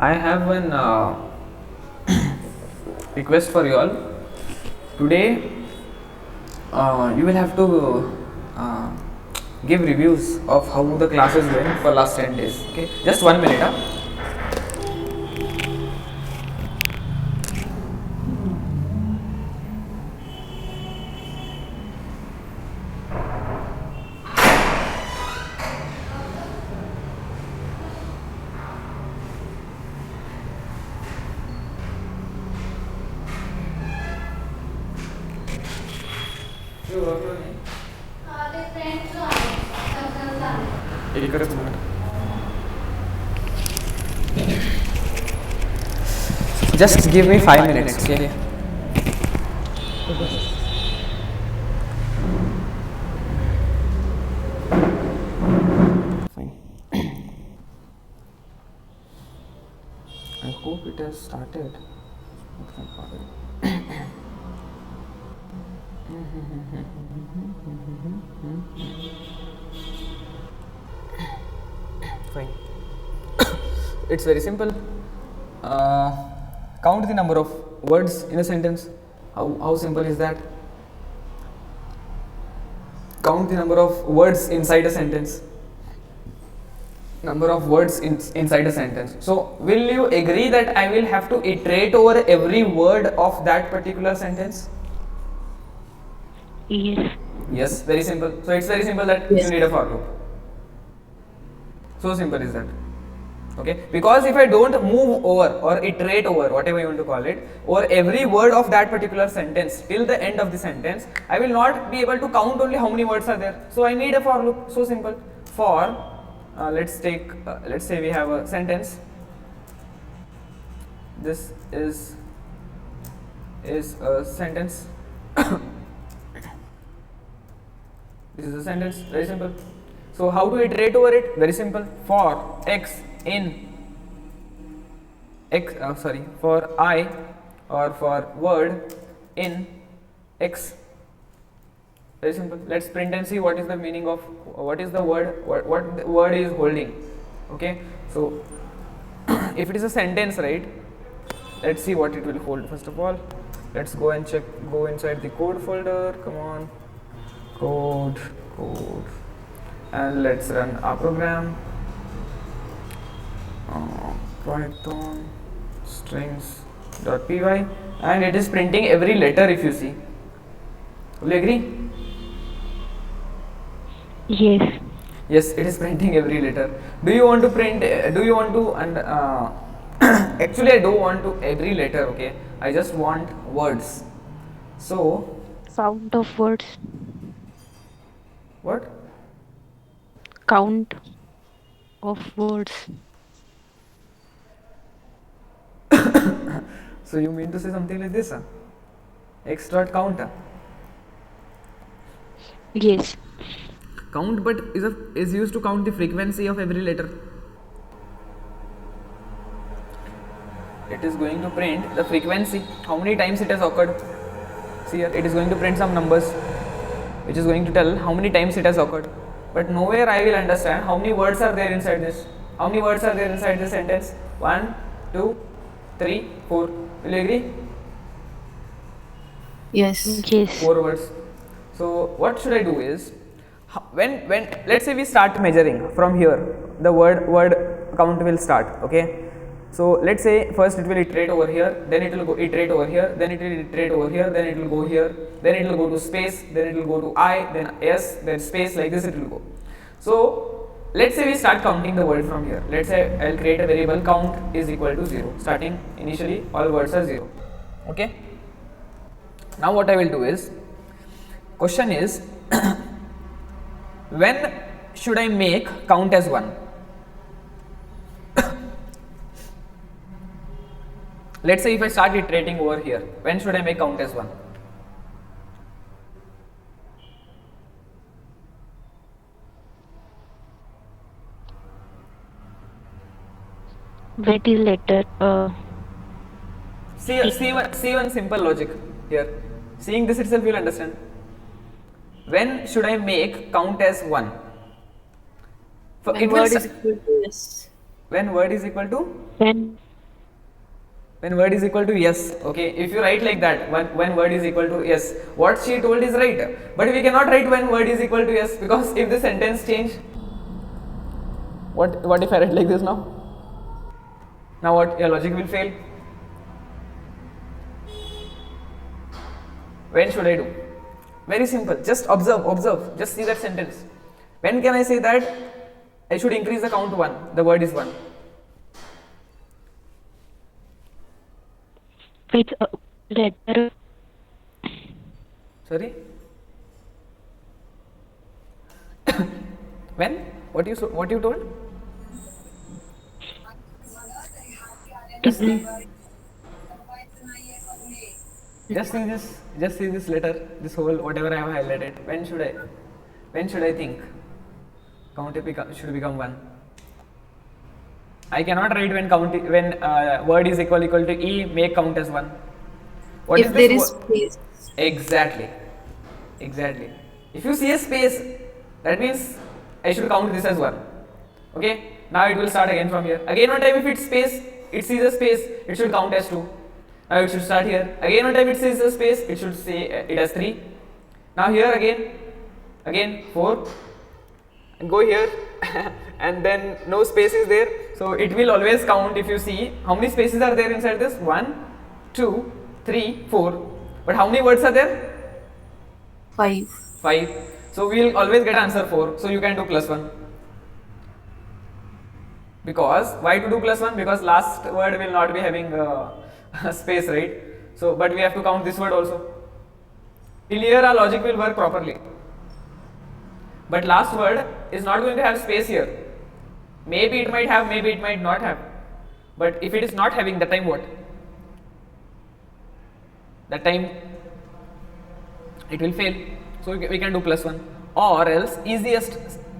I have one request for you all. Today, you will have to give reviews of how the class is going for last 10 days. Okay, just 1 minute. Huh? एकच minute. Just give me 5 minutes. Okay. Fine. I hope it has started. Fine. It's very simple. Count the number of words in a sentence. How simple is that? Count the number of words inside a sentence. Number of words inside a sentence. So, will you agree that I will have to iterate over every word of that particular sentence? Yes. Yes, very simple. So, it's very simple that you need a for loop. So simple is that. Okay, because if I don't move over or iterate over, whatever you want to call it, over every word of that particular sentence till the end of the sentence, I will not be able to count only how many words are there. So I need a for loop. So simple. For let's say we have a sentence. This is a sentence. This is a sentence. Very simple. So how to iterate over it? Very simple. For x in x, for I or for word in x. Very simple. Let's print and see what is the meaning of what is the word, what the word is holding. Okay. So if it is a sentence, right? Let's see what it will hold. First of all, let's go and check. Go inside the code folder. Come on, code. And let's run our program. Python strings.py, and it is printing every letter. If you see, will you agree? Yes. Yes, it is printing every letter. Do you want to print? Do you want to? And actually, I don't want to every letter. Okay, I just want words. So Count of words. what? Count of words. So you mean to say something like this? X dot count. Yes. Count, but is used to count the frequency of every letter. It is going to print the frequency, how many times it has occurred. See here, it is going to print some numbers, which is going to tell how many times it has occurred. But nowhere I will understand how many words are there inside this. How many words are there inside this sentence? 1, 2, 3, 4. Will you agree? Yes. 4 words. So what should I do is, when let's say we start measuring from here, the word count will start. Okay. So let's say first it will iterate over here, then it will go iterate over here, then it will iterate over here, then it will go here, then it will go to space, then it will go to I, then S, then space, like this it will go. So let's say we start counting the word from here. Let's say I will create a variable count is equal to 0. Starting initially all words are 0. Okay. Now what I will do is, question is when should I make count as 1? Let's say if I start iterating over here, when should I make count as 1? Very letter. See one simple logic here. Seeing this itself you will understand. When should I make count as 1? When word is equal to yes. When word is equal to? When When word is equal to yes, okay, if you write like that, when word is equal to yes, what she told is right, but we cannot write when word is equal to yes, because if the sentence change, what if I write like this now? Now what? Your logic will fail. When should I do? Very simple, just observe, just see that sentence. When can I say that I should increase the count 1, the word is 1? With a letter. Sorry? When? What you told? Just see. Just see this letter, this whole whatever I have highlighted. When should I think count should become 1? I cannot write when word is equal to e, make count as 1. What If is there this is space. Exactly. If you see a space, that means I should count this as 1. Okay, now it will start again from here. Again one time if it's space, it sees a space, it should count as 2. Now it should start here. Again one time it sees a space, it should say it as 3. Now here again 4, and go here and then no space is there, so it will always count. If you see how many spaces are there inside this, 1, 2, 3, 4, but how many words are there? 5. 5. So we will always get answer 4, so you can do +1. Because why to do +1? Because last word will not be having space, right? So but we have to count this word also. Till here our logic will work properly, but last word is not going to have space here. Maybe it might have, maybe it might not have, but if it is not having, that time what? That time it will fail. So we can do +1, or else easiest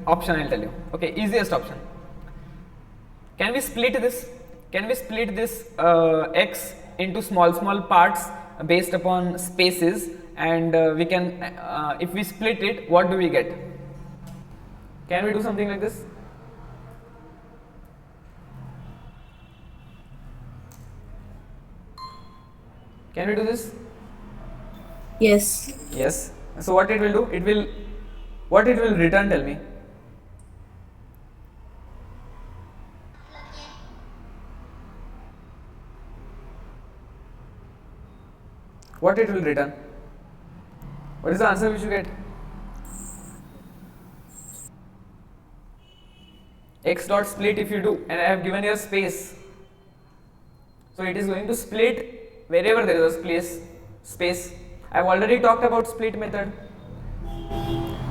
option I'll tell you. Okay, easiest option. Can we split this? X into small parts based upon spaces, and we can if we split it, what do we get? Can we do something like this? Can we do this? Yes. Yes. So what it will do? What it will return, tell me? What it will return? What is the answer we should get? X dot split if you do, and I have given here space, so it is going to split wherever there is a space. I have already talked about split method.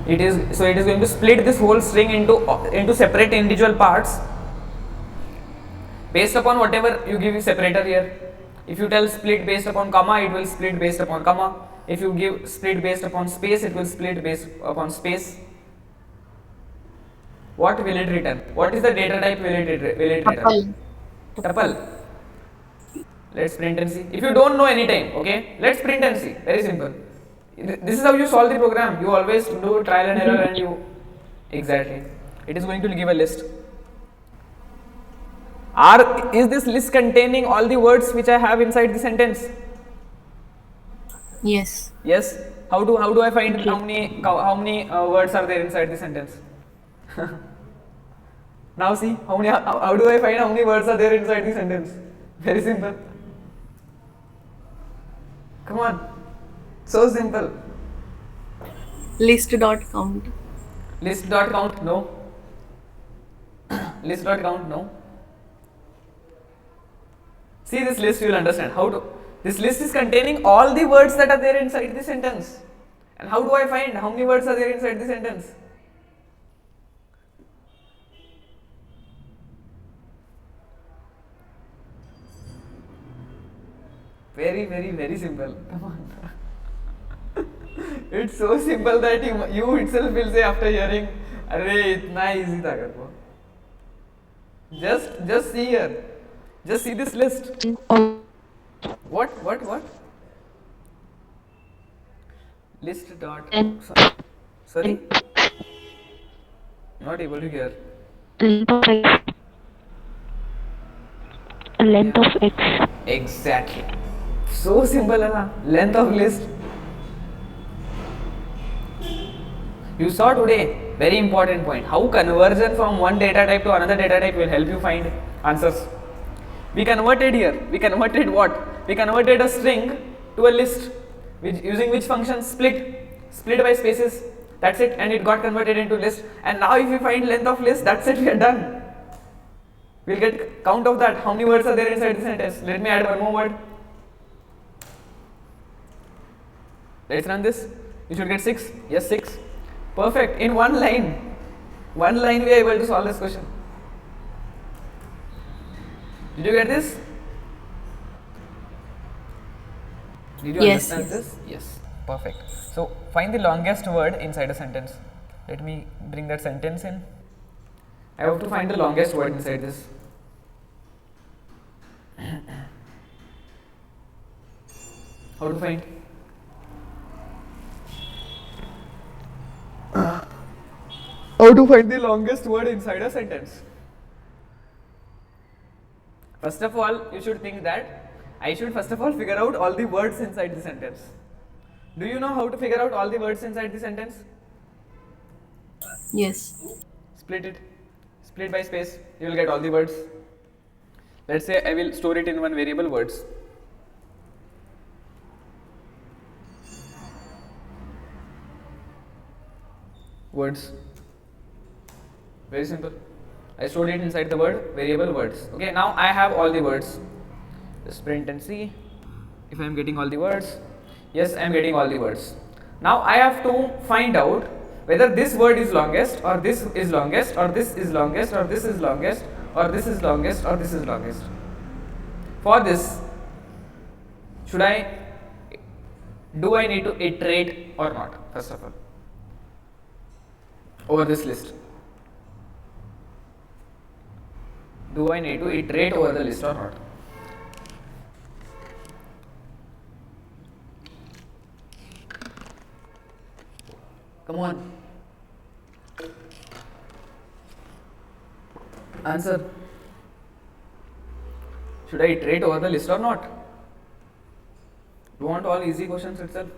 It is going to split this whole string into separate individual parts based upon whatever you give separator here. If you tell split based upon comma, it will split based upon comma. If you give split based upon space, it will split based upon space. What will it return? What is the data type will it return? Tuple. Let's print and see. If you don't know any time, okay, let's print and see. Very simple. This is how you solve the program. You always do trial and error, and you exactly. It is going to give a list. Is this list containing all the words which I have inside the sentence? Yes. Yes. How do I find how many words are there inside the sentence? Now see how do I find how many words are there inside the sentence? Very simple. Come on, so simple. List dot count. List dot count, no. List dot count, no. See this list, you will understand how to. This list is containing all the words that are there inside the sentence. And how do I find how many words are there inside the sentence? Very simple. Come on. It's so simple that you itself will say after hearing, "Arey, itna easy tha karko." Just see here. Just see this list. What? List dot. Sorry. Not able to hear. length of x. Exactly. So simple, है length of list. You saw today, very important point, how conversion from one data type to another data type will help you find answers. We converted here, we converted what? We converted a string to a list, using which function? Split by spaces, that's it, and it got converted into list. And now if we find length of list, that's it, we are done. We'll get count of that, how many words are there inside the sentence. Let me add one more word. Let's run this. You should get 6. Yes, 6. Perfect. In one line we are able to solve this question. Did you get this? Did you Yes, understand yes. this? Yes. Perfect. So find the longest word inside a sentence. Let me bring that sentence in. I have to find the longest word inside this. How to find? How to find the longest word inside a sentence? First of all, you should think that I should first of all figure out all the words inside the sentence. Do you know how to figure out all the words inside the sentence? Yes. Split it. Split by space. You will get all the words. Let's say I will store it in one variable words. Words. Very simple. I stored it inside the word variable words. Okay, now I have all the words. Just print and see if I am getting all the words. Yes, I am getting all the words. Now I have to find out whether this word is longest, or this is longest, or this is longest, or this is longest, or this is longest, or this is longest. For this, do I need to iterate or not, first of all, over this list? Do I need to iterate over the list or not? Come on. Answer. Should I iterate over the list or not? You want all easy questions itself?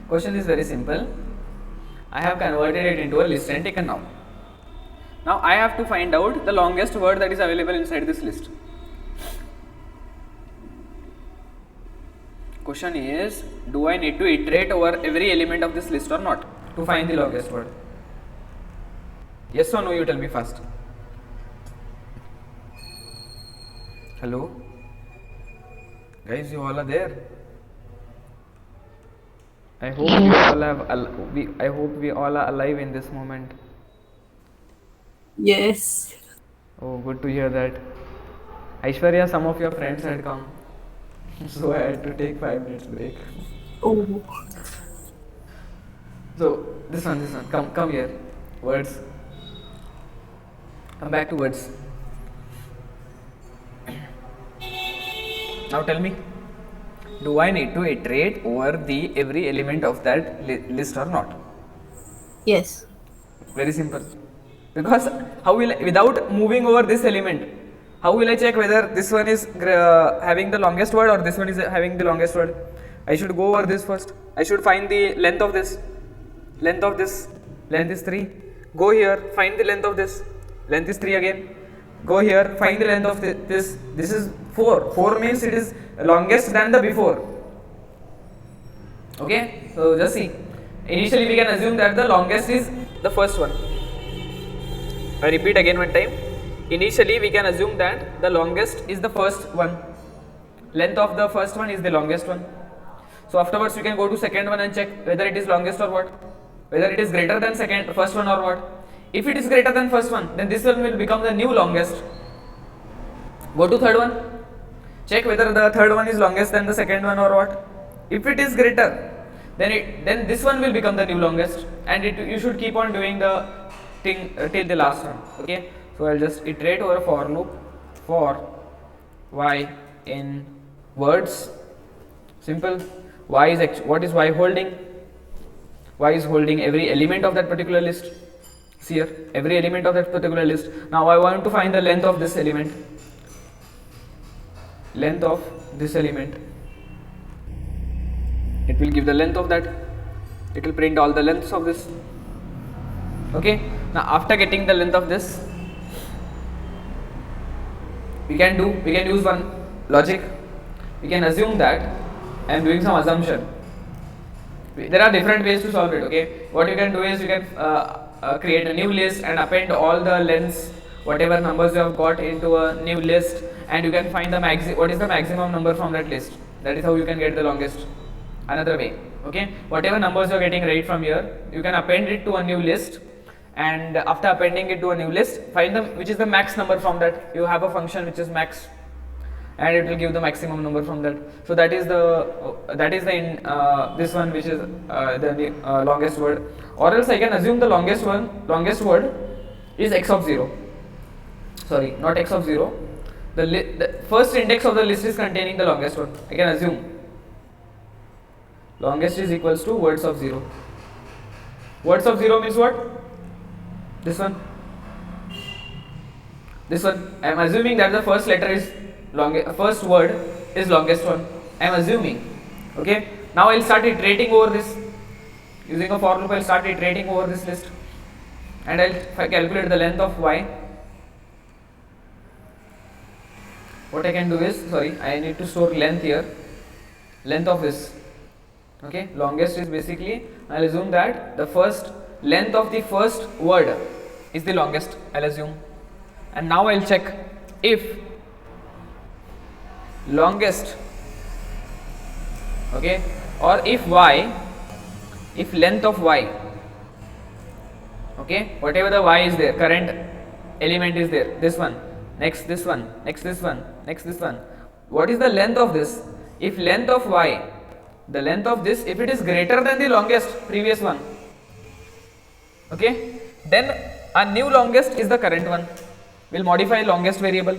Question is very simple. I have converted it into a list and taken now. Now I have to find out the longest word that is available inside this list. Question is, do I need to iterate over every element of this list or not to find the longest word? Yes or no, you tell me first. Hello? Guys, you all are there. I hope you all have. I hope we all are alive in this moment. Yes. Oh, good to hear that. Aishwarya, some of your friends had come, so I had to take 5 minutes break. Oh. So this one, come here. Words. Come back to words. Now tell me, do I need to iterate over the every element of that list or not? Yes. Very simple. Because how will I, without moving over this element, how will I check whether this one is having the longest word or this one is having the longest word? I should go over this first. I should find the length of this. Length of this. Length is 3. Go here, find the length of this. Length is 3 again. Go here, find the length of this. This is 4. 4 means it is longest than the before. Okay, so just see. Initially we can assume that the longest is the first one. I repeat again one time. Initially we can assume that the longest is the first one. Length of the first one is the longest one. So afterwards you can go to second one and check whether it is longest or what. Whether it is greater than first one or what. If it is greater than first one, then this one will become the new longest. Go to third one. Check whether the third one is longest than the second one or what. If it is greater, then this one will become the new longest, and you should keep on doing the thing till the last one. Okay. So I'll just iterate over a for loop for y in words. Simple. What is y holding? Y is holding every element of that particular list. See here, every element of that particular list. Now I want to find the length of this element. Length of this element. It will give the length of that. It will print all the lengths of this. Okay. Now after getting the length of this, we can use one logic. We can assume that I am doing some assumption. There are different ways to solve it. Okay. What you can do is you can create a new list and append all the lengths, whatever numbers you have got, into a new list, and you can find the what is the maximum number from that list. That is how you can get the longest. Another way. Okay. Whatever numbers you are getting right from here, you can append it to a new list, and after appending it to a new list, find the which is the max number from that. You have a function which is max, and it will give the maximum number from that. So that is the this one, which is the longest word. Or else I can assume the longest word is x of 0. Sorry, not x of 0. The first index of the list is containing the longest one. I can assume longest is equals to words of 0. Words of 0 means what? This one. This one. I am assuming that the first letter is first word is longest one. I am assuming. Okay. Now I will start iterating over this. Using a for loop, I will start iterating over this list, and I will calculate the length of y. What I can do is, sorry, I need to store length here. Length of this. Okay. Longest is basically, I will assume that the first length of the first word is the longest. I will assume, and now I will check if longest, okay, or if length of y, okay, whatever the y is there, current element is there, this one, next this one, next this one, next this one, what is the length of this? If length of y, the length of this, if it is greater than the longest previous one, okay, then a new longest is the current one. We will modify longest variable.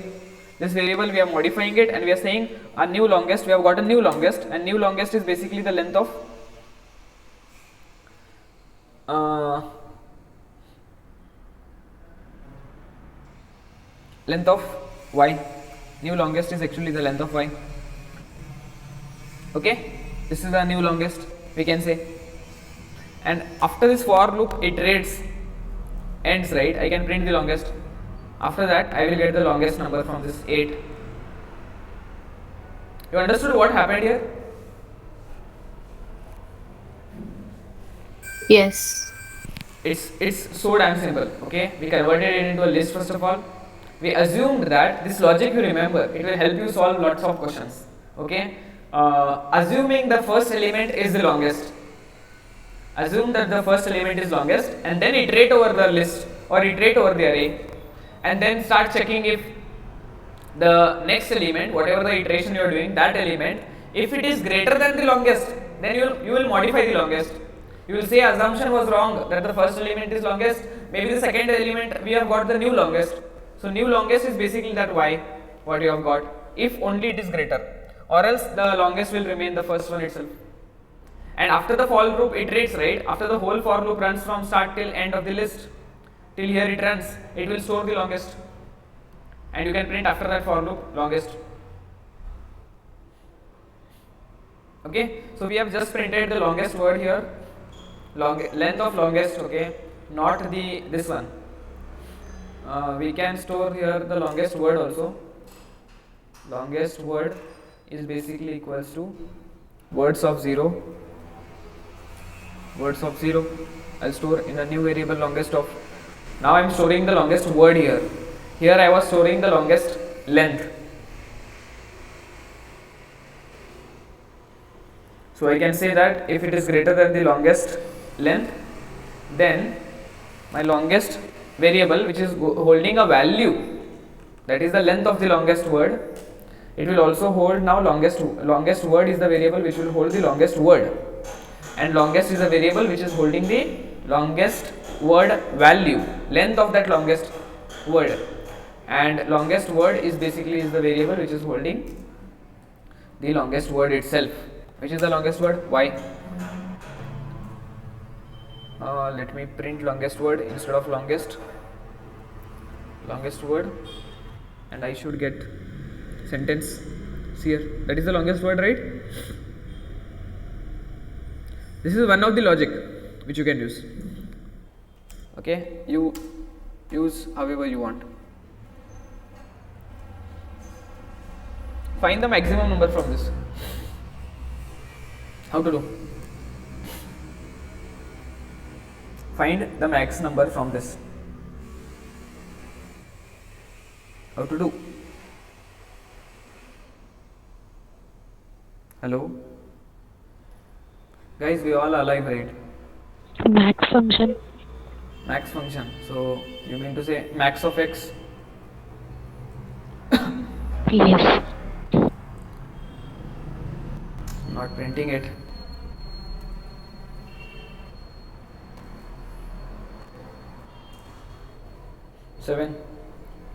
This variable we are modifying it, and we are saying a new longest, we have got a new longest, and new longest is basically the length of y. New longest is actually the length of y. Okay, this is the new longest, we can say. And after this for loop iterates, ends, right, I can print the longest. After that, I will get the longest number from this 8. You understood what happened here? Yes. It's so damn simple. Okay, we converted it into a list. First of all, we assumed that this logic, you remember, it will help you solve lots of questions. Okay, assuming the first element is the longest. Assume that the first element is longest, and then iterate over the list or iterate over the array, and then start checking if the next element, whatever the iteration you are doing, that element, if it is greater than the longest, then you will modify the longest. You will say assumption was wrong, that the first element is longest, maybe the second element we have got the new longest. So new longest is basically that y, what you have got, if only it is greater, or else the longest will remain the first one itself. And after the for loop iterates, right, after the whole for loop runs from start till end of the list, till here it runs, it will store the longest, and you can print after that for loop longest. Okay, so we have just printed the longest word here, length of longest, okay, not this one. We can store here the longest word also. Longest word is basically equals to words of 0. Words of 0. I'll store in a new variable longest of. Now I'm storing the longest word here. Here I was storing the longest length. So I can say that if it is greater than the longest length, then my longest variable, which is holding a value, that is the length of the longest word, it will also hold now longest word is the variable which will hold the longest word, and longest is a variable which is holding the longest word value, length of that longest word, and longest word is basically the variable which is holding the longest word itself, which is the longest word y. Let me print longest word instead of longest word, and I should get sentence here. That is the longest word, right? This is one of the logic which you can use. Okay, you use however you want. Find the maximum number from this. How to do? Find the max number from this. How to do? Hello? Guys, we all alive, right? Max function. Max function. So, you mean to say max of x? Yes. Not printing it. Seven.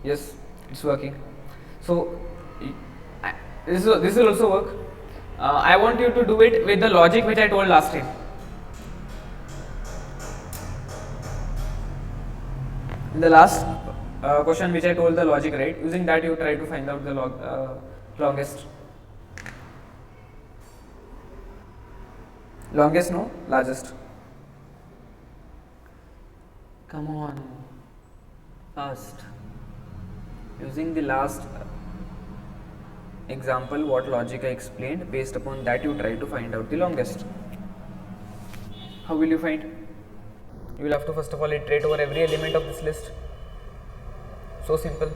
Yes, it's working. So, this will also work. I want you to do it with the logic which I told last time. In the last question which I told the logic, right? Using that you try to find out the longest. Longest, no? Largest. Come on. Fast. Using the last example, what logic I explained, based upon that you try to find out the longest. How will you find? You will have to first of all iterate over every element of this list. So simple.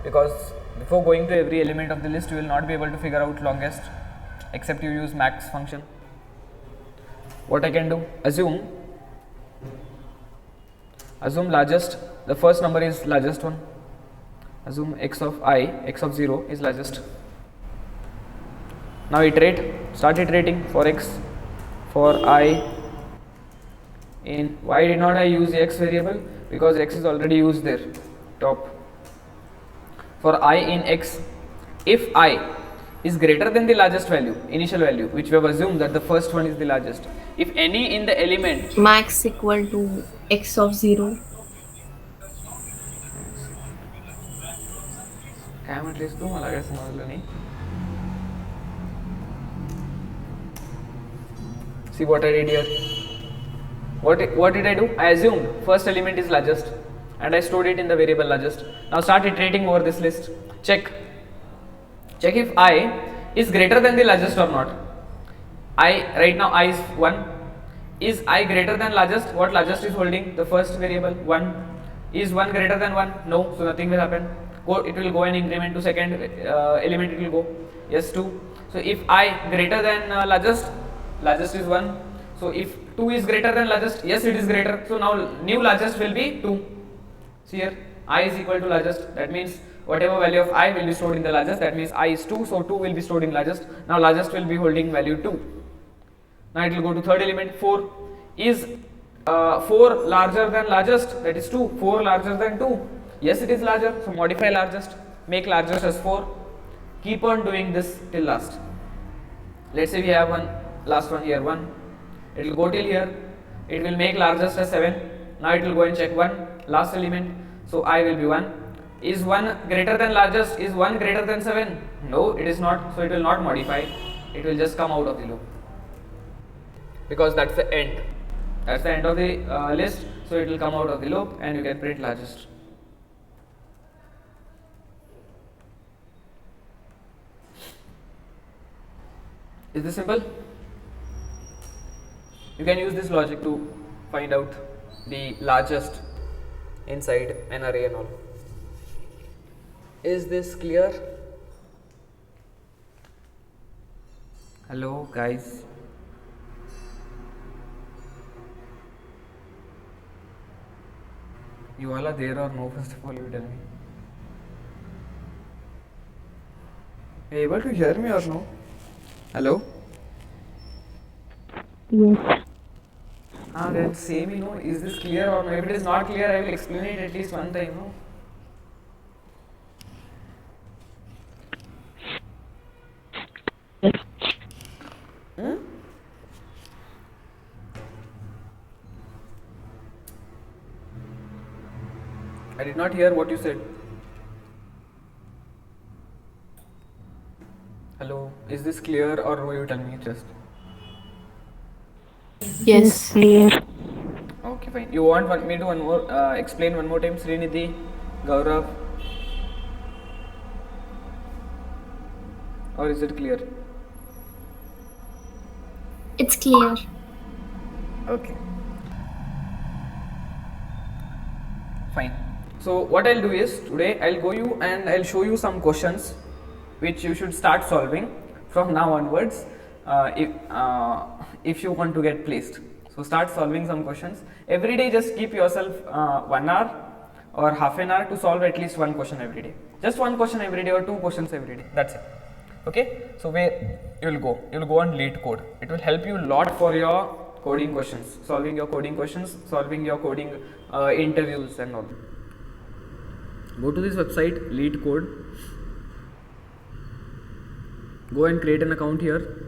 Because before going to every element of the list, you will not be able to figure out longest except you use max function. What I can do? Assume largest, the first number is largest one. Assume x of 0 is largest. Now iterate, start iterating for x, for I. In why did not I use the x variable? Because x is already used there, top. For I in x, if I is greater than the largest value, initial value, which we have assumed that the first one is the largest. If any in the element Max equal to x of 0. काय म्हटलीस तू मला काय समजलं नाही. See what I did here. What did I do? I assumed first element is largest and I stored it in the variable largest. Now start iterating over this list. Check if I is greater than the largest or not. Right now I is 1. Is I greater than largest? What largest is holding? The first variable 1. Is 1 greater than 1? No, so nothing will happen. It will go and increment to second element, it will go. Yes, 2. So if I greater than largest is 1. So if 2 is greater than largest, yes it is greater. So now new largest will be 2. See here, I is equal to largest. That means whatever value of I will be stored in the largest. That means I is 2. So 2 will be stored in largest. Now largest will be holding value 2. Now it will go to third element 4. Is 4 larger than largest? That is 2. 4 larger than 2. Yes, it is larger. So modify largest. Make largest as 4. Keep on doing this till last. Let's say we have one last one here 1. It will go till here. It will make largest as 7. Now it will go and check 1 last element. So I will be 1. Is 1 greater than largest? Is 1 greater than 7? No, it is not. So it will not modify. It will just come out of the loop. Because that's the end. That's the end of the list. So it will come out of the loop and you can print largest. Is this simple? You can use this logic to find out the largest inside an array and all. Is this clear? Hello guys. You all are there or no? First of all, you tell me. Are you able to hear me or no? Hello? Yes. Then say me, no, is this clear or no? If it is not clear, I will explain it at least one time, no? Yes. I did not hear what you said. Hello, is this clear or will you tell me just? Yes. Clear. Okay, fine. You want me to one more explain one more time, Srinidhi, Gaurav, or is it clear? It's clear. Okay. Fine. So what I'll do is today I'll go you and I'll show you some questions which you should start solving from now onwards if you want to get placed. So start solving some questions every day. Just keep yourself 1 hour or half an hour to solve at least one question every day. Just one question every day or two questions every day. That's it. Okay. So where you will go? You will go on Leetcode. It will help you a lot for your coding questions, solving your coding questions, solving your coding interviews and all. Go to this website Leetcode. Go and create an account here.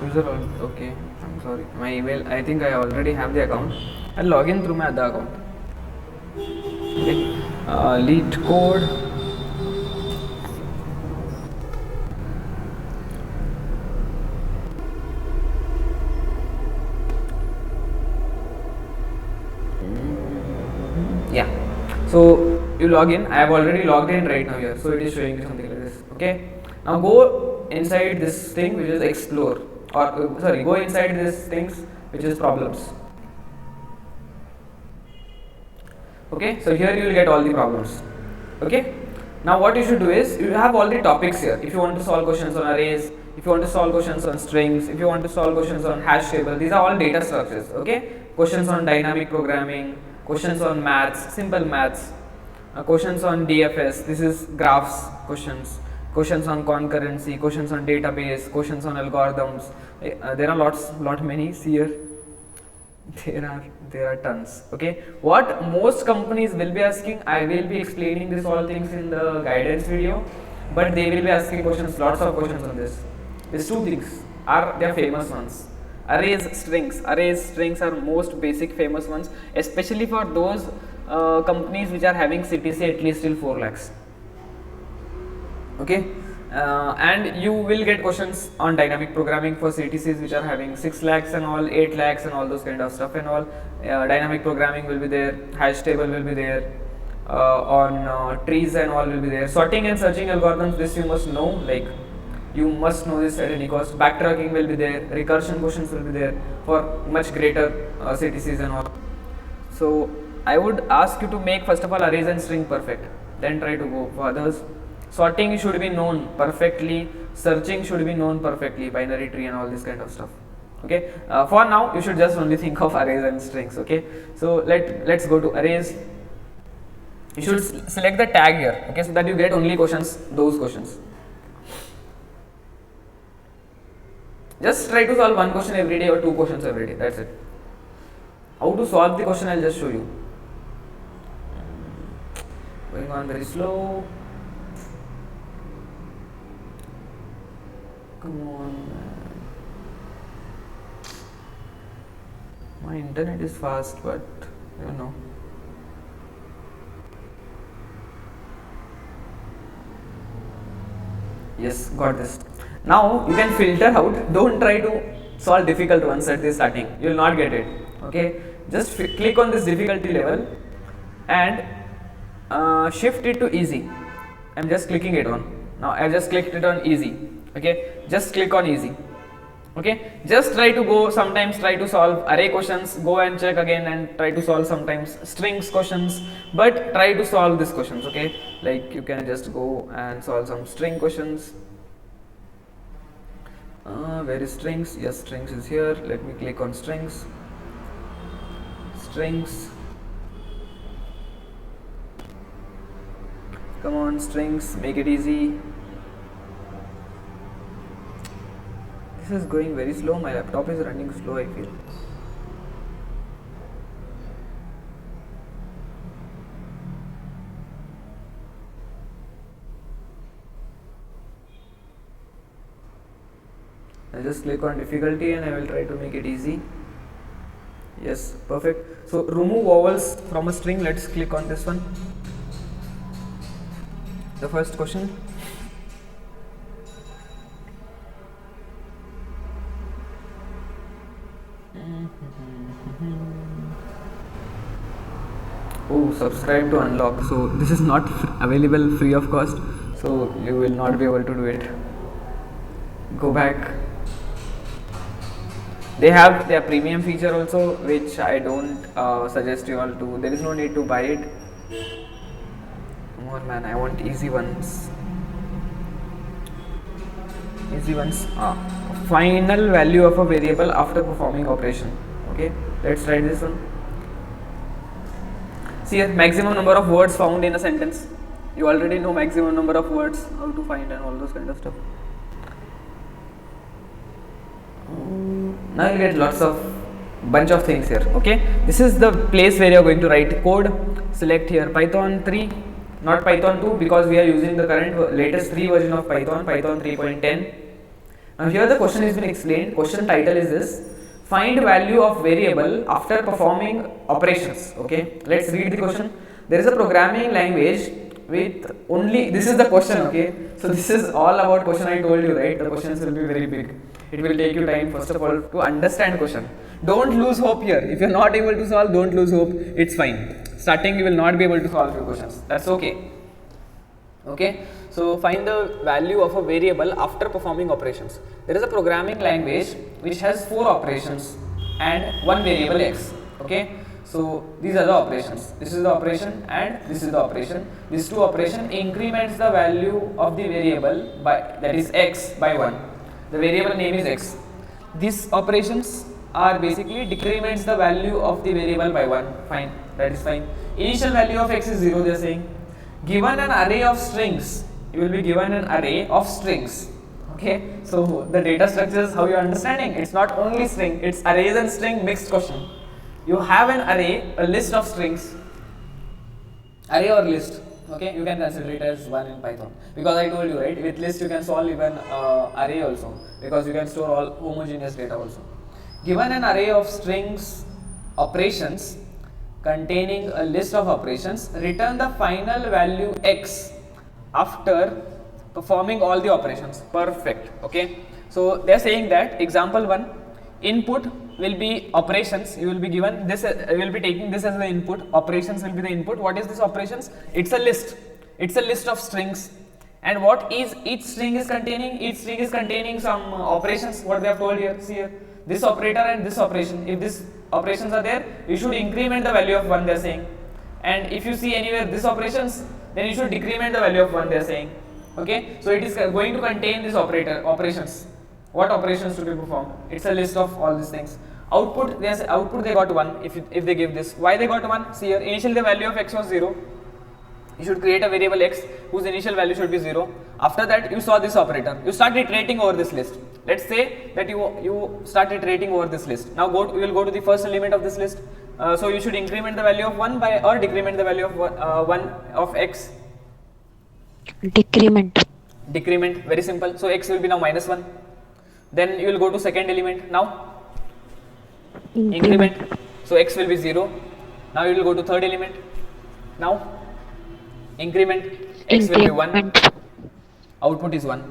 User okay, I'm sorry, my email, I think I already have the account. I'll log in through my other account. Okay, Leetcode. Yeah, so you log in. I have already logged in right now here, so it is showing you something like this. Okay, now go inside this thing which is explore, or sorry, go inside this things which is problems. Okay, so here you will get all the problems. Okay, now what you should do is you have all the topics here. If you want to solve questions on arrays, if you want to solve questions on strings, if you want to solve questions on hash table, these are all data structures. Okay, questions on dynamic programming, questions on maths, simple maths, questions on DFS, this is graphs questions, questions on concurrency, questions on database, questions on algorithms. There are lot many. See here, there are tons. Okay, what most companies will be asking, I will be explaining this all things in the guidance video, but they will be asking questions, lots of questions on this. These two things are their famous ones. Arrays, strings are most basic famous ones, especially for those companies which are having CTC at least till 4 lakhs. Okay, and you will get questions on dynamic programming for CTCs which are having 6 lakhs and all, 8 lakhs and all those kind of stuff and all. Dynamic programming will be there, hash table will be there, on trees and all will be there. Sorting and searching algorithms, this you must know, like you must know this at any cost. Backtracking will be there, recursion questions will be there for much greater CTCs and all. So I would ask you to make first of all arrays and string perfect, then try to go for others. Sorting should be known perfectly, searching should be known perfectly, binary tree and all this kind of stuff. Okay, for now you should just only think of arrays and strings. Okay, so let's go to arrays. You should select the tag here, okay, so that you get only questions, those questions. Just try to solve one question every day or two questions every day, that's it. How to solve the question, I'll just show you. Going on very slow. Come on, man. My internet is fast, but you know. Yes, got this. Now you can filter out. Don't try to solve difficult ones at the starting. You will not get it. Okay, just click on this difficulty level and shift it to easy. I'm just clicking it on. Now I just clicked it on easy. Okay, just click on easy. Okay, just try to go, sometimes try to solve array questions, go and check again and try to solve sometimes strings questions, but try to solve these questions. Okay, like you can just go and solve some string questions. Where is strings? Yes, strings is here. Let me click on strings. Come on, strings, make it easy. This is going very slow. My laptop is running slow, I feel. I'll just click on difficulty and I will try to make it easy. Yes, perfect. So remove vowels from a string. Let's click on this one. The first question. Oh, subscribe to unlock. So this is not available free of cost, so you will not be able to do it. Go back. They have their premium feature also, which I don't suggest you all to. There is no need to buy it. Come on, man, I want easy ones. Easy ones. Final value of a variable after performing operation. Okay, let's try this one. See here, maximum number of words found in a sentence. You already know maximum number of words, how to find and all those kind of stuff. Now you get lots of bunch of things here. Okay, this is the place where you are going to write code. Select here Python 3, not Python 2, because we are using the current latest 3 version of Python 3.10. Now here the question has been explained. Question title is this: find value of variable after performing operations. Okay, let's read the question. There is a programming language with only, this is the question. Okay, so this is all about question. I told you, right? The questions will be very big. It will take you time, first of all, to understand question. Don't lose hope here. If you are not able to solve, don't lose hope. It's fine. Starting you will not be able to solve your questions. That's okay. Okay. So find the value of a variable after performing operations. There is a programming language which has 4 operations and 1 variable x. Okay. So these are the operations. This is the operation and this is the operation. These 2 operations increments the value of the variable by, that is x, by 1. The variable name is x. These operations are basically decrements the value of the variable by 1. Fine, that is fine. Initial value of x is 0, they are saying. Given an array of strings, you will be given an array of strings. Okay, so the data structure is how you are understanding. It's not only string, it's arrays and string mixed question. You have an array, a list of strings, array or list. Okay, you can consider it as one in Python, because I told you, right, with list you can solve even array also, because you can store all homogeneous data also. Given an array of strings operations containing a list of operations, return the final value x after performing all the operations. Perfect. Okay, so they are saying that example 1, input will be operations. You will be given this, you will be taking this as the input. Operations will be the input. What is this operations? It's a list. It's a list of strings. And what is each string is containing? Each string is containing some operations. What they have told here. See here, this operator and this operation. If these operations are there, you should increment the value of 1. They are saying. And if you see anywhere this operations, then you should decrement the value of 1. They are saying. Okay. So it is going to contain this operator operations. What operations to be performed? It's a list of all these things. Output, they got 1 if they give this. Why they got 1? See here, initially the value of x was 0. You should create a variable x whose initial value should be 0. After that you saw this operator. You start iterating over this list. Let's say that you start iterating over this list. Now you will go to the first element of this list. So you should increment the value of 1 by, or decrement the value of 1 of x. Decrement. Decrement, very simple. So x will be now -1. Then you will go to second element. Now increment. So x will be 0. Now you will go to third element. Now increment. X will be 1. Output is 1.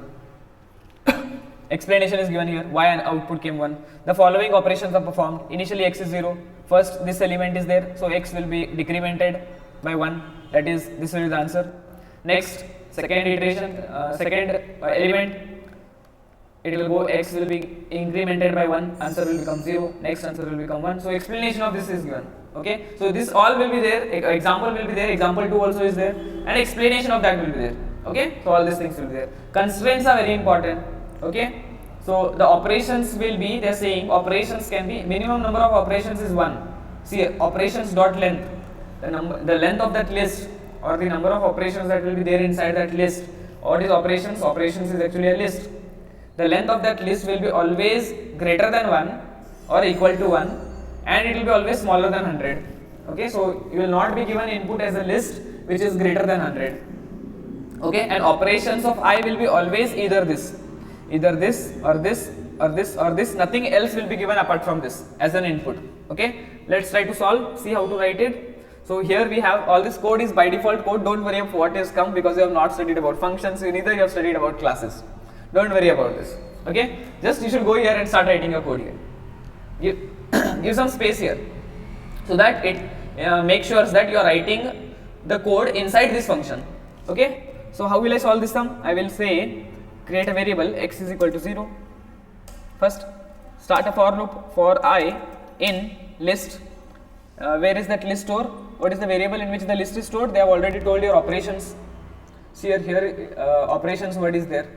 Explanation is given here why an output came 1. The following operations are performed. Initially x is 0. First this element is there, so x will be decremented by 1. That is, this will be the answer. Next, second iteration, second element, it will go, x will be incremented by 1, answer will become 0, next answer will become 1. So explanation of this is given. Okay, so this all will be there, example will be there, example 2 also is there, and explanation of that will be there. Okay, so all these things will be there. Constraints are very important. Okay, so the operations will be, they are saying operations can be, minimum number of operations is 1. See, operations dot length, the length of that list or the number of operations that will be there inside that list. What is operations? Operations is actually a list. The length of that list will be always greater than 1 or equal to 1, and it will be always smaller than 100. Okay, so you will not be given input as a list which is greater than 100. Okay, and operations of I will be always either this or this or this or this. Nothing else will be given apart from this as an input. Okay, let's try to solve, see how to write it. So here we have all this code is by default code. Don't worry about what has come because you have not studied about functions, neither you have studied about classes. Don't worry about this. Okay, just you should go here and start writing your code here. Give some space here so that it makes sure that you are writing the code inside this function. Okay, so how will I solve this sum? I will say create a variable x is equal to 0. First start a for loop for I in list. Where is that list stored? What is the variable in which the list is stored? They have already told your operations. See here operations word is there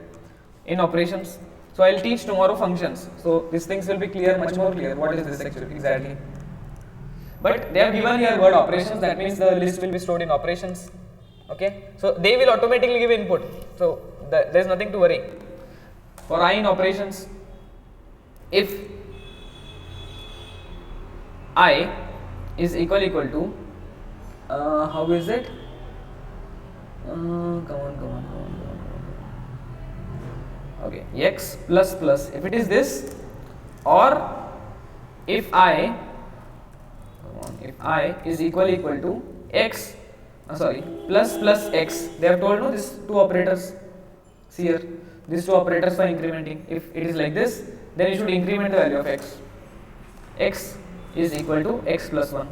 in operations. So I will teach tomorrow functions. So these things will be clear, much more clear. What is this actually exactly? But they have given here word operations. That means the list will be stored in operations. Okay. So they will automatically give input. So there is nothing to worry. For I in operations, if I is equal to how is it? Come on. Okay, x plus plus. If it is this, or if I is equal to x, plus x. They have told no these two operators. See here, these two operators for incrementing. If it is like this, then you should increment the value of x. X is equal to x plus 1.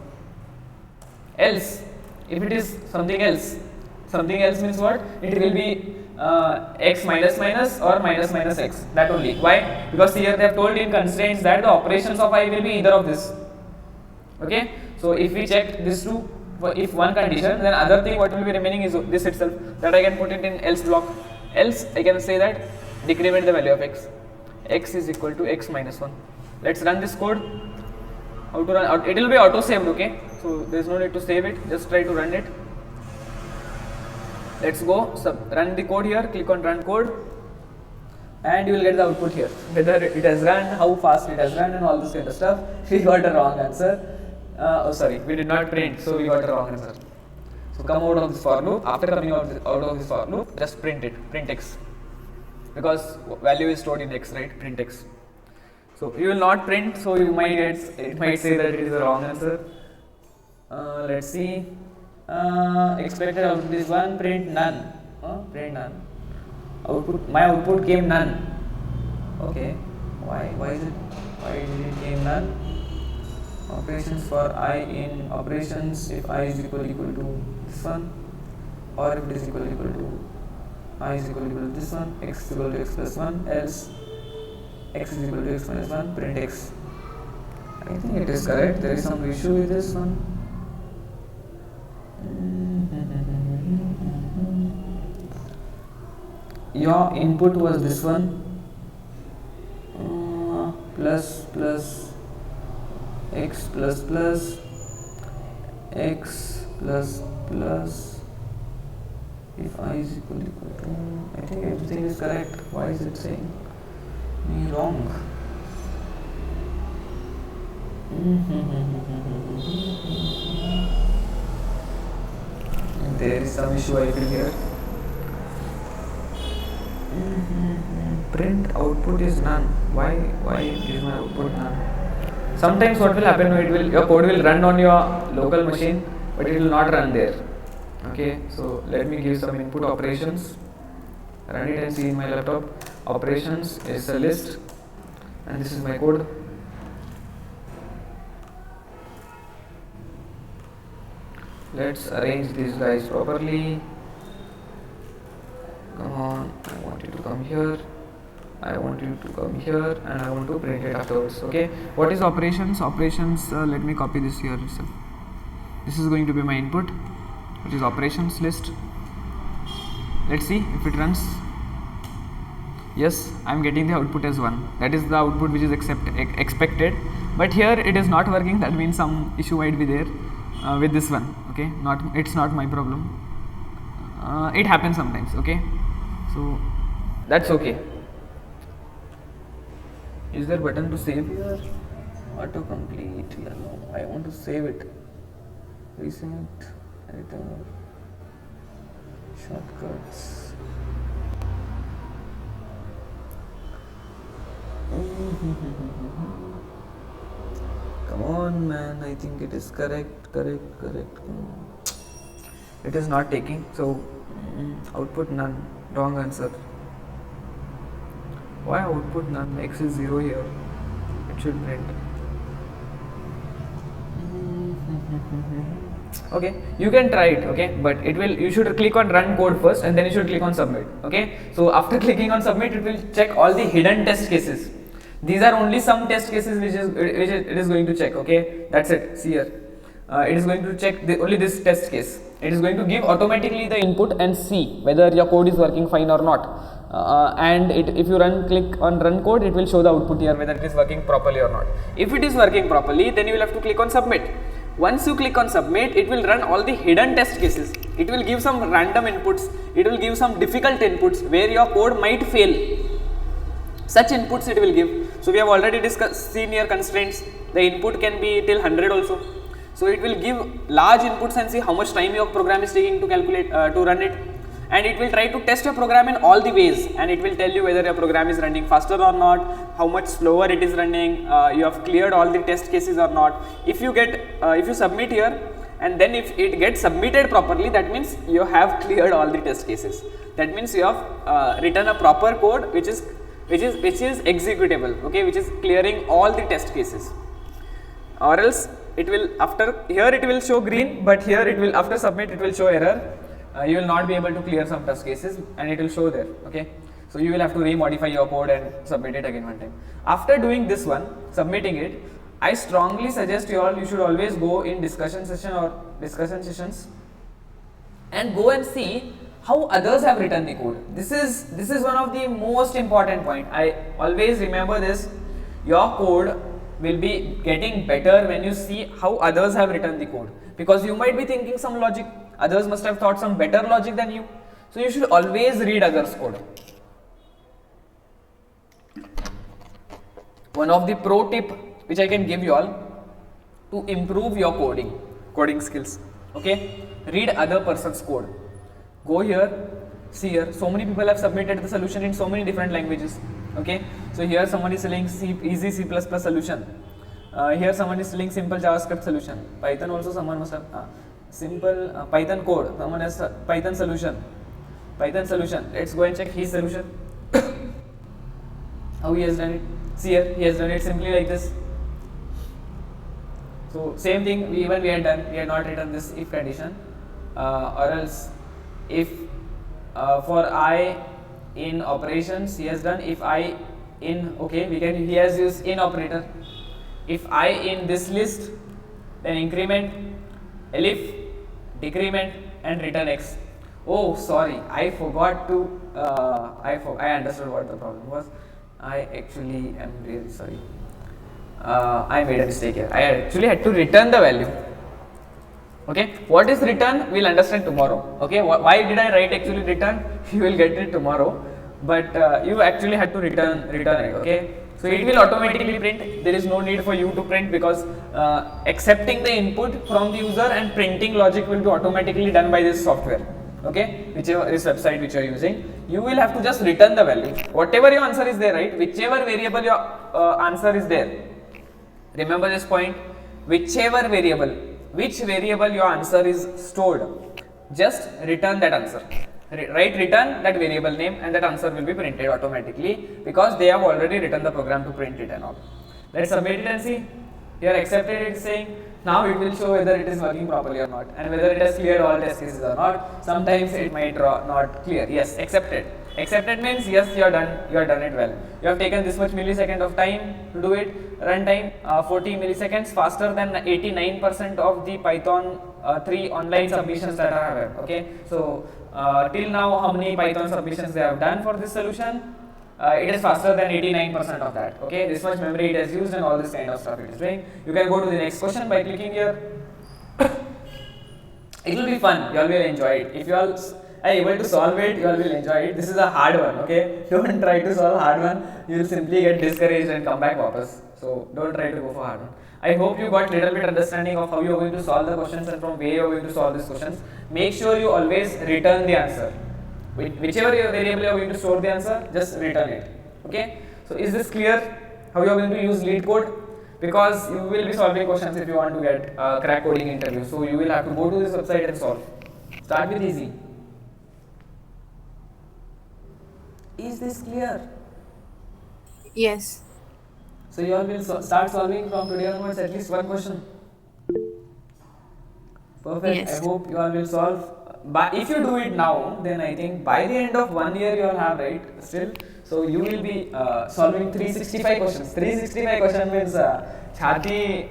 Else, if it is something else means what? It will be x minus minus or minus minus x. That only. Why? Because here they have told in constraints that the operations of I will be either of this. Okay. So if we check this two, if one condition, then other thing what will be remaining is this itself. That I can put it in else block. Else I can say that decrement the value of x. X is equal to x minus 1. Let's run this code. How to run? It will be auto saved. Okay. So there is no need to save it. Just try to run it. Let's go. Run the code here. Click on run code, and you will get the output here. Whether it has run, how fast it has run, and all this kind of stuff. We got a wrong answer. We did not print, so we got a wrong answer. So come out of this for loop. After coming out of this for loop, just print it. Print x, because value is stored in x, right? Print x. So you will not print, so you might it might say that it is a wrong answer. Let's see. Expected output is 1. Print none. Print none. My output came none. Okay. Why is it? Why did it came none? Operations for I in operations. If I is equal to this one, or if it is equal to I is equal to this one, x is equal to x plus 1. Else x is equal to x minus 1. Print x. I think it is correct. There is some issue with this one. Your input was this one, plus x plus x plus if I is equal to, I think everything is correct. Why is it saying me wrong? There is some issue I feel here. Print output is none. Why is my output none? Sometimes what will happen, your code will run on your local machine, but it will not run there. Okay, so let me give some input operations. Run it and see in my laptop. Operations is a list, and this is my code. Let's arrange these guys properly. Come on, I want you to come here, I want you to come here, and I want to print it afterwards. Okay, what is operations? Operations, let me copy this here itself. This is going to be my input, which is operations list. Let's see if it runs. Yes, I am getting the output as 1. That is the output which is expected, but here it is not working. That means some issue might be there with this one. Okay, it's not my problem. it happens sometimes. Okay, so that's okay. Is there button to save here? Autocomplete. Yeah, no, I want to save it. Recent editor shortcuts. Come on, man. I think it is correct. It is not taking. So output none. Wrong answer. Why output none? X is 0 here. It should print. Okay, you can try it. Okay, but it will. You should click on run code first, and then you should click on submit. Okay, so after clicking on submit, it will check all the hidden test cases. These are only some test cases which it is going to check. Okay, that's it. See here. It is going to check only this test case. It is going to give automatically the input and see whether your code is working fine or not. If you click on run code, it will show the output here whether it is working properly or not. If it is working properly, then you will have to click on submit. Once you click on submit, it will run all the hidden test cases. It will give some random inputs. It will give some difficult inputs where your code might fail. Such inputs it will give. So we have already seen here constraints. The input can be till 100 also. So it will give large inputs and see how much time your program is taking to calculate to run it, and it will try to test your program in all the ways, and it will tell you whether your program is running faster or not, how much slower it is running, you have cleared all the test cases or not. If you submit here, and then if it gets submitted properly, that means you have cleared all the test cases. That means you have written a proper code which is executable, okay, which is clearing all the test cases. Or else it will it will show green, but here it will after submit it will show error. You will not be able to clear some test cases, and it will show there. Okay, so you will have to remodify your code and submit it again one time. After doing this one, submitting it, I strongly suggest you should always go in discussion sessions and go and see how others have written the code. This is one of the most important point. I always remember this. Your code will be getting better when you see how others have written the code, because you might be thinking some logic, others must have thought some better logic than you. So you should always read others code. One of the pro tip which I can give you all to improve your coding skills, okay, read other person's code. Go here, see here, so many people have submitted the solution in so many different languages. Okay, so here someone is selling easy C++ solution. Here someone is selling simple JavaScript solution. Python also someone must have simple Python code. Someone has Python solution. Let's go and check his solution. How he has done it. See here, he has done it simply like this. So same thing we had done. We had not written this if condition, or else if for I in operations he has done if I in, okay, he has used in operator. If I in this list, then increment, elif, decrement and return x. Oh sorry, I forgot to I understood what the problem was. I actually am really sorry. I made a mistake here. I actually had to return the value. Okay, what is return we'll understand tomorrow. Okay, why did I write actually return? You will get it tomorrow, but you actually had to return it. Okay, so it will automatically print. There is no need for you to print, because accepting the input from the user and printing logic will be automatically done by this software. Okay, whichever this website which you are using, you will have to just return the value. Whatever your answer is there, right? Whichever variable your answer is there. Remember this point. Whichever variable, which variable your answer is stored, just return that answer. Write return that variable name, and that answer will be printed automatically, because they have already written the program to print it and all. Let's submit it and see. Here accepted, it is saying now it will show whether it is working properly or not, and whether it has cleared all test cases or not. Sometimes it might not clear. Yes, accepted. Accepted means yes, you are done it well. You have taken this much millisecond of time to do it. Runtime 40 milliseconds, faster than 89% of the Python 3 online submissions that are there. Okay, so till now how many Python submissions they have done for this solution? It is faster than 89% of that. Okay, this much memory it has used and all this kind of stuff it is doing. You can go to the next question by clicking here. It will be fun. You all will enjoy it. If you all are able to solve it, you all will enjoy it. This is a hard one, okay? Don't try to solve hard one. You will simply get discouraged and come back wapas. So don't try to go for hard one. I hope you got little bit understanding of how you are going to solve the questions and from where you are going to solve these questions. Make sure you always return the answer. Whichever variable you are going to store the answer, just return it. Okay? So is this clear? How you are going to use Leetcode? Because you will be solving questions if you want to get crack coding interview. So you will have to go to this website and solve. Start with easy. Is this clear? Yes. So you all will start solving from today onwards at least one question. Perfect. Yes. I hope you all will solve. But if you do it now, then I think by the end of 1 year you all have, right? Still, so you will be solving 365 questions. 365 questions means chhati.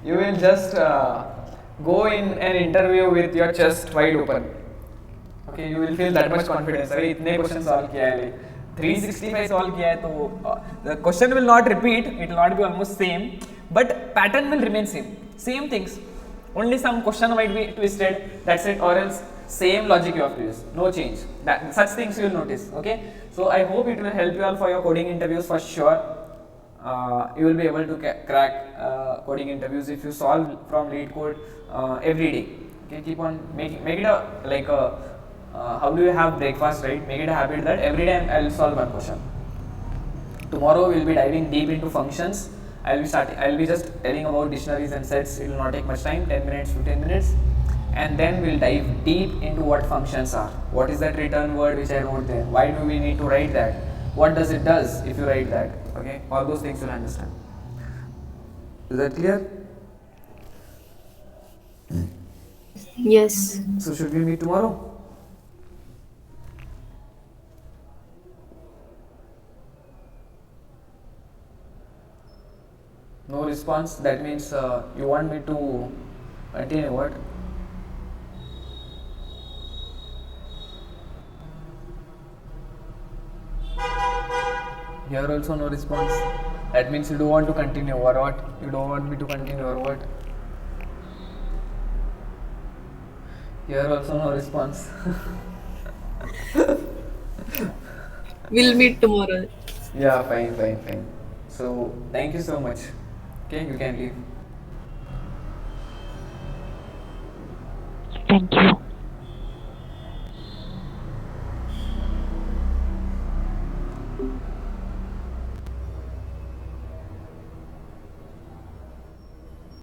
You will just go in an interview with your chest wide open. Okay, you will feel that much confidence. अरे इतने question solve किया है, 365 solve किया है तो the question will not repeat, it will not be almost same, but pattern will remain same things. Only some question might be twisted, that's it, or else same logic you have to use, no change. Such things you will notice. Okay, so I hope it will help you all for your coding interviews for sure. You will be able to crack coding interviews if you solve from Leetcode every day. Okay, keep on make it a like a how do you have breakfast, right? Make it a habit that every day I will solve one question. Tomorrow we will be diving deep into functions. I will be just telling about dictionaries and sets. It will not take much time, 10 minutes, 15 minutes, and then we'll dive deep into what functions are. What is that return word which I wrote there? Why do we need to write that? What does it does if you write that? Okay, all those things you'll understand. Is that clear? Yes. So should we meet tomorrow? No response. That means you want me to continue what? Here also no response. That means you don't want to continue or what? You don't want me to continue or what? Here also no response. We'll meet tomorrow. Yeah, fine. So thank you so much. Okay, you can leave. Thank you.